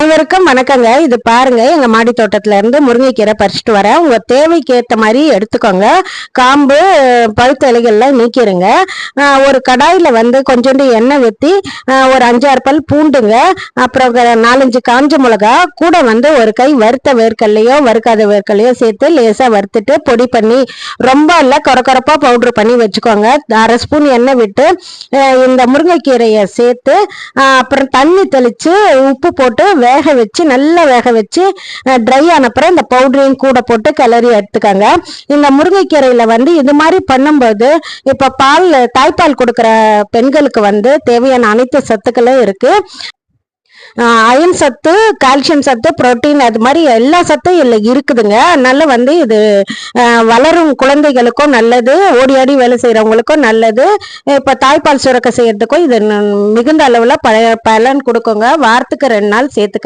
அனைவருக்கும் வணக்கங்க. இது பாருங்க, எங்க மாடி தோட்டத்துல இருந்து முருங்கைக்கீரை பறிச்சுட்டு வரேன். உங்க தேவைக்கு ஏத்த மாதிரி எடுத்துக்கோங்க. காம்பு, பழுத்த இலைகள்லாம் நீக்கிருங்க. ஒரு கடாயில வந்து கொஞ்சோண்டு எண்ணெய் ஊற்றி ஒரு 5-6 பல் பூண்டுங்க, அப்புறம் 4-5 காஞ்ச மிளகா, கூட வந்து ஒரு கை வறுத்த வேர்க்கல்லையோ வறுக்காத வேர்க்கல்லையோ சேர்த்து லேசா வறுத்துட்டு பொடி பண்ணி, ரொம்ப இல்லை கொரப்பா பவுடர் பண்ணி வச்சுக்கோங்க. 1/2 ஸ்பூன் எண்ணெய் விட்டு இந்த முருங்கைக்கீரையை சேர்த்து அப்புறம் தண்ணி தெளிச்சு உப்பு போட்டு வேக வச்சு, நல்லா வேக வச்சு ட்ரை ஆனப்புறம் இந்த பவுடரையும் கூட போட்டு கிளறி எடுத்துக்கோங்க. இந்த முருங்கைக்கீரையில வந்து இது மாதிரி பண்ணும்போது இப்ப தாய்ப்பால் கொடுக்குற பெண்களுக்கு வந்து தேவையான அனைத்து சத்துக்களும் இருக்கு. அயன் சத்து, கால்சியம் சத்து, புரோட்டீன், அது மாதிரி எல்லா சத்தும் இல்லை இருக்குதுங்க. அதனால வந்து இது வளரும் குழந்தைகளுக்கும் நல்லது, ஓடி ஆடி வேலை செய்யறவங்களுக்கும் நல்லது. இப்ப தாய்ப்பால் சுரக்க செய்யறதுக்கும் இது மிகுந்த அளவுல பலன் கொடுக்குங்க. வாரத்துக்கு 2 நாள் சேர்த்துக்க.